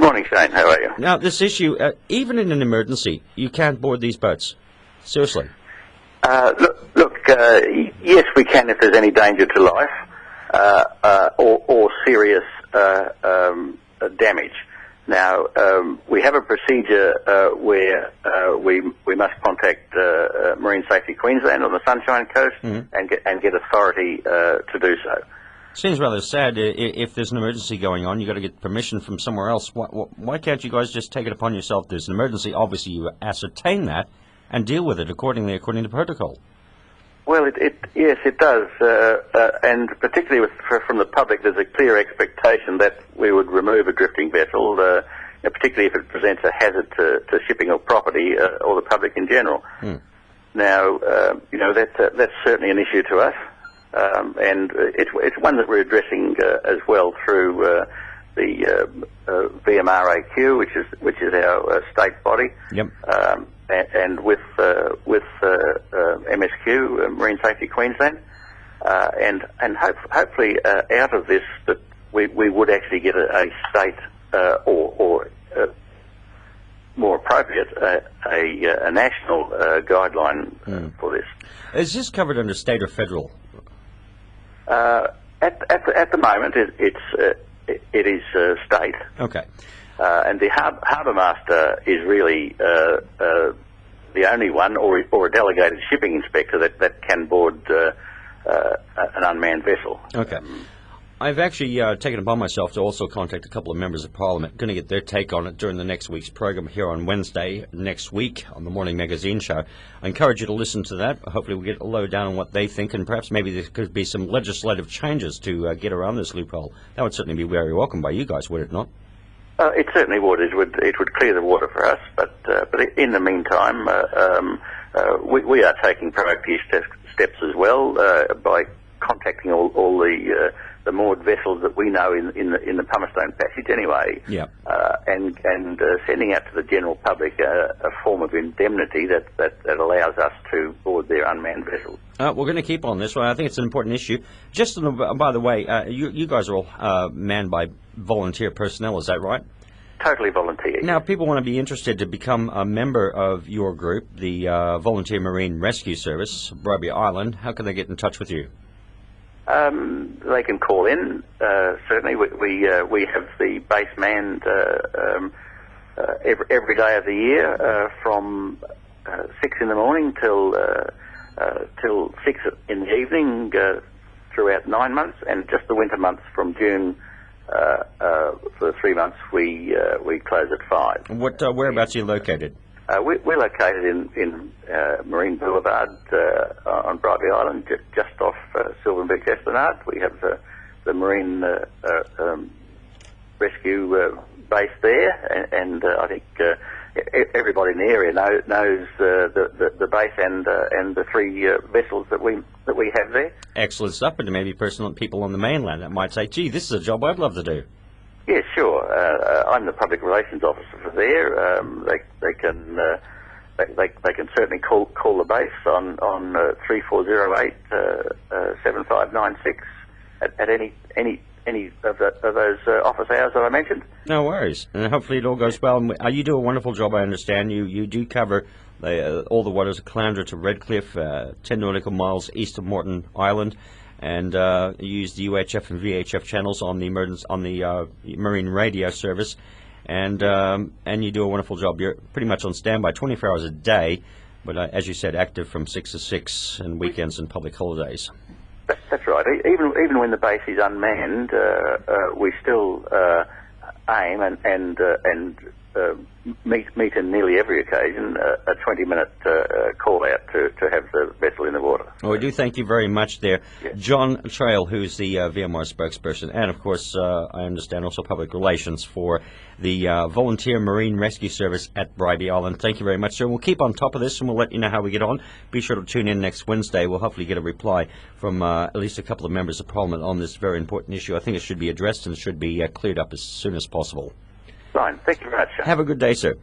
Good morning, Shane. How are you? Now, this issue, even in an emergency, you can't board these boats. Seriously. Yes, we can if there's any danger to life or serious damage. Now, we have a procedure where we must contact Marine Safety Queensland on the Sunshine Coast and get authority to do so. Seems rather sad. If there's an emergency going on, you've got to get permission from somewhere else. Why can't you guys just take it upon yourself? There's an emergency. Obviously, you ascertain that and deal with it according to protocol. Well, yes, it does, and particularly from the public, there's a clear expectation that we would remove a drifting vessel, particularly if it presents a hazard to shipping or property or the public in general. Now, that's certainly an issue to us. And it's one that we're addressing as well through the VMRAQ, which is our state body, and with MSQ, Marine Safety Queensland, and hopefully out of this that we would actually get a state or more appropriate a national guideline for this. Is this covered under state or federal? At the moment, it is state. Okay. And the harbour master is really the only one, or a delegated shipping inspector that can board an unmanned vessel. Okay. I've actually taken it upon myself to also contact a couple of members of Parliament. Going to get their take on it during the next week's program here on Wednesday next week on the Morning Magazine Show. I encourage you to listen to that. Hopefully we'll get a lowdown on what they think, and perhaps maybe there could be some legislative changes to get around this loophole. That would certainly be very welcome by you guys, would it not? It certainly would. It would clear the water for us. But in the meantime, we are taking proactive steps as well by contacting all the moored vessels that we know in the Pumice-Stone Passage anyway, and sending out to the general public a form of indemnity that allows us to board their unmanned vessels. We're going to keep on this one. I think it's an important issue. Just by the way, you guys are all manned by volunteer personnel, is that right? Totally volunteer. Now, people want to be interested to become a member of your group, the Volunteer Marine Rescue Service, Bribie Island. How can they get in touch with you? They can call in. Certainly, we have the base manned every day of the year from 6 in the morning till 6 in the evening throughout 9 months, and just the winter months from June for 3 months we close at 5. Whereabouts are you located? We're located in Marine Boulevard on Bribie Island, just off Sylvan Beach Esplanade. We have the Marine Rescue base there, and I think everybody in the area knows the base and the 3 vessels that we have there. Excellent stuff. But maybe people on the mainland that might say, "Gee, this is a job I'd love to do." Yeah, sure. I'm the public relations officer for there. They can certainly call the base on 3408 7596 at any of those office hours that I mentioned. No worries, and hopefully it all goes well. And you do a wonderful job. I understand you do cover all the waters of Caloundra to Redcliffe, 10 nautical miles east of Moreton Island. And use the UHF and VHF channels on the marine radio service, and you do a wonderful job. You're pretty much on standby 24 hours a day, but as you said, active from 6 to 6 and weekends and public holidays. That's right. Even when the base is unmanned, we still aim and meet in nearly every occasion a 20-minute call out to have the vessel in the water. Well, we do thank you very much there. Yes. John Trail, who's the VMR spokesperson, and of course I understand also public relations for the Volunteer Marine Rescue Service at Bribie Island. Thank you very much, sir. We'll keep on top of this and we'll let you know how we get on. Be sure to tune in next Wednesday. We'll hopefully get a reply from at least a couple of members of Parliament on this very important issue. I think it should be addressed and should be cleared up as soon as possible. Fine. Thank you very much, sir. Have a good day, sir.